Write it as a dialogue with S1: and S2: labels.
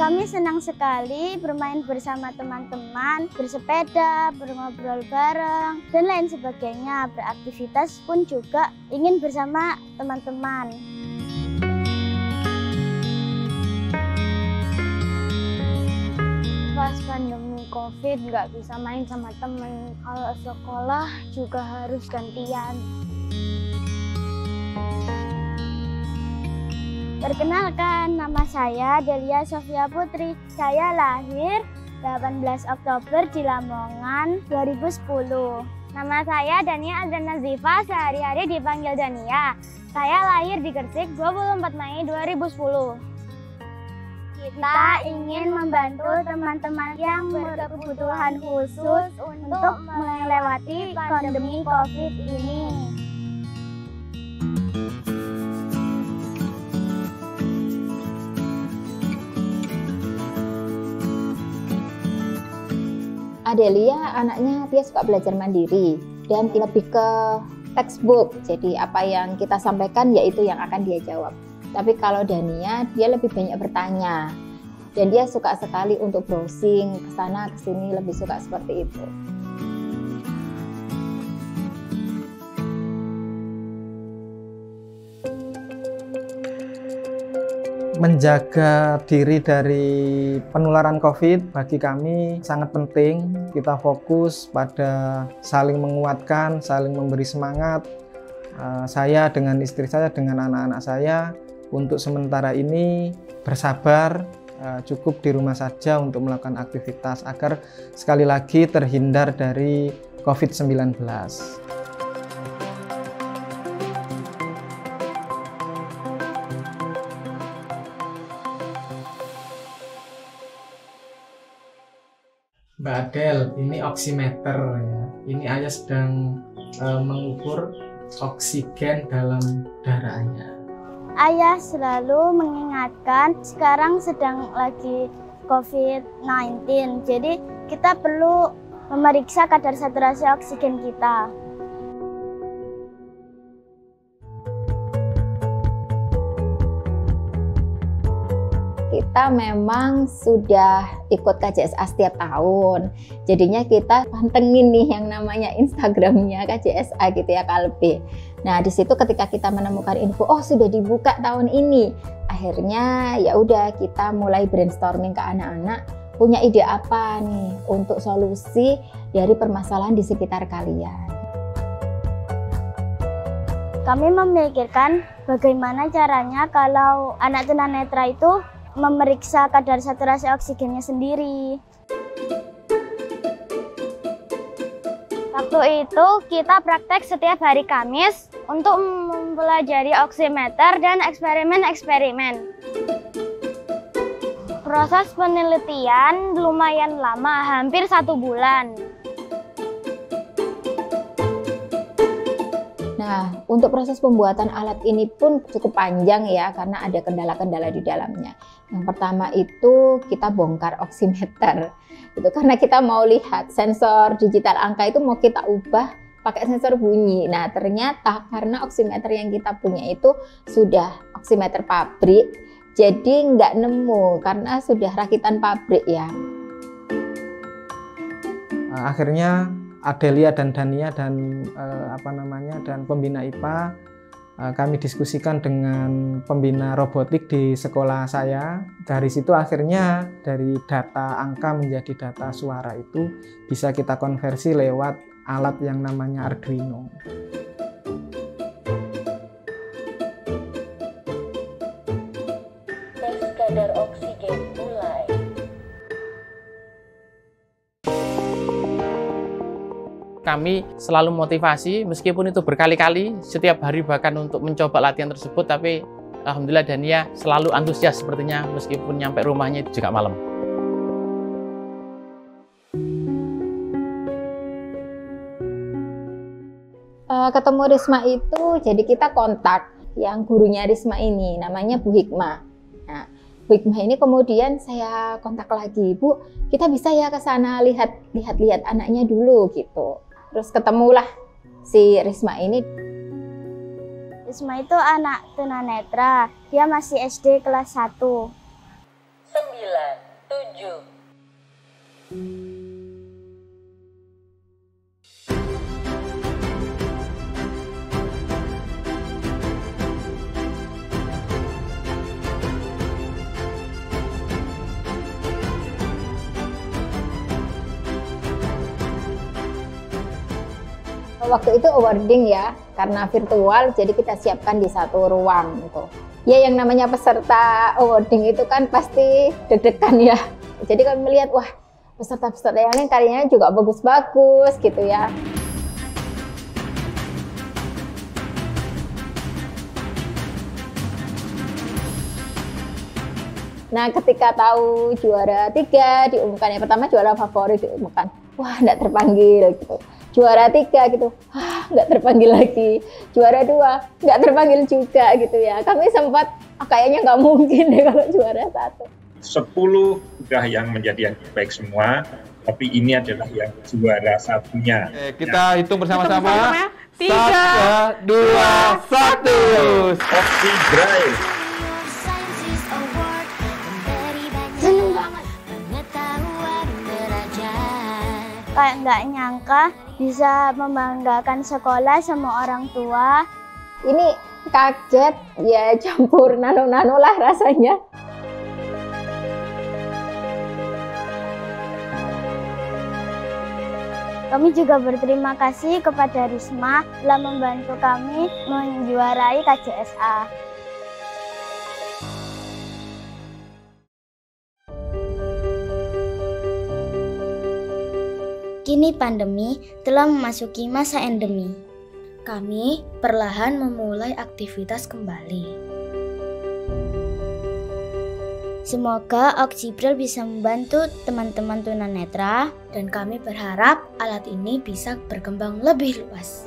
S1: Kami senang sekali bermain bersama teman-teman, bersepeda, berngobrol bareng, dan lain sebagainya. Beraktivitas pun juga ingin bersama teman-teman. Pas pandemi COVID nggak bisa main sama temen. Kalau sekolah juga harus gantian. Perkenalkan, nama saya Delia Sofia Putri. Saya lahir 18 Oktober di Lamongan 2010. Nama saya Dania Aldana Ziva, sehari-hari dipanggil Dania. Saya lahir di Gresik 24 Mei 2010. Kita ingin membantu teman-teman yang berkebutuhan khusus untuk melewati pandemi COVID ini.
S2: Adelia anaknya dia suka belajar mandiri dan lebih ke textbook. Jadi apa yang kita sampaikan yaitu yang akan dia jawab. Tapi kalau Dania dia lebih banyak bertanya dan dia suka sekali untuk browsing ke sana ke sini, lebih suka seperti itu.
S3: Menjaga diri dari penularan COVID bagi kami sangat penting. Kita fokus pada saling menguatkan, saling memberi semangat. Saya dengan istri saya, dengan anak-anak saya, untuk sementara ini bersabar, cukup di rumah saja untuk melakukan aktivitas agar sekali lagi terhindar dari COVID-19. Mbak Adel, ini oximeter ya. Ini Ayah sedang mengukur oksigen dalam darah Ayah.
S1: Ayah selalu mengingatkan sekarang sedang lagi COVID-19. Jadi kita perlu memeriksa kadar saturasi oksigen kita.
S2: Kita memang sudah ikut KJSA setiap tahun, jadinya kita pantengin nih yang namanya Instagramnya KJSA gitu ya, Kalbe. Nah di situ ketika kita menemukan info, oh sudah dibuka tahun ini, akhirnya ya udah kita mulai brainstorming ke anak-anak, punya ide apa nih untuk solusi dari permasalahan di sekitar kalian.
S1: Kami memikirkan bagaimana caranya kalau anak tunanetra itu memeriksa kadar saturasi oksigennya sendiri. Waktu itu kita praktek setiap hari Kamis untuk mempelajari oximeter dan eksperimen-eksperimen. Proses penelitian lumayan lama, hampir 1 bulan.
S2: Nah, untuk proses pembuatan alat ini pun cukup panjang ya, karena ada kendala-kendala di dalamnya. Yang pertama itu kita bongkar oximeter. Itu karena kita mau lihat sensor digital angka itu mau kita ubah pakai sensor bunyi. Nah, ternyata karena oximeter yang kita punya itu sudah oximeter pabrik, jadi nggak nemu karena sudah rakitan pabrik ya.
S3: Akhirnya Adelia dan Dania dan dan pembina IPA kami diskusikan dengan pembina robotik di sekolah saya. Dari situ akhirnya dari data angka menjadi data suara itu bisa kita konversi lewat alat yang namanya Arduino.
S4: Tes kadar oksigen mulai.
S5: Kami selalu motivasi, meskipun itu berkali-kali, setiap hari bahkan untuk mencoba latihan tersebut, tapi alhamdulillah Dania selalu antusias sepertinya, meskipun nyampe rumahnya juga malam.
S2: Ketemu Risma itu, jadi kita kontak yang gurunya Risma ini, namanya Bu Hikmah. Nah, Bu Hikmah ini kemudian saya kontak lagi, Bu, kita bisa ya ke sana lihat anaknya dulu gitu. Terus ketemulah si Risma ini.
S1: Risma itu anak tunanetra, dia masih SD kelas 1.
S4: 9 7.
S2: Waktu itu awarding ya, karena virtual jadi kita siapkan di satu ruang gitu. Ya yang namanya peserta awarding itu kan pasti deg-degan ya. Jadi kami melihat wah peserta-peserta yang lain karyanya juga bagus-bagus gitu ya. Nah ketika tahu juara 3 diumumkan, yang pertama juara favorit diumumkan, wah nggak terpanggil gitu. Juara 3 gitu, nggak terpanggil lagi. Juara 2 nggak terpanggil juga gitu ya. Kami sempat kayaknya nggak mungkin deh kalau juara 1.
S6: 10 sudah yang menjadi yang terbaik semua, tapi ini adalah yang juara satunya.
S7: Kita hitung bersama-sama. 3, 2, 1.
S6: Oxy Braille.
S1: Seneng banget. Kayak nggak nyangka bisa membanggakan sekolah sama orang tua.
S2: Ini kaget ya, campur nano-nano lah rasanya.
S1: Kami juga berterima kasih kepada Risma telah membantu kami menjuarai KJSA.
S8: Kini pandemi telah memasuki masa endemi. Kami perlahan memulai aktivitas kembali. Semoga Oxy Braille bisa membantu teman-teman tunanetra dan kami berharap alat ini bisa berkembang lebih luas.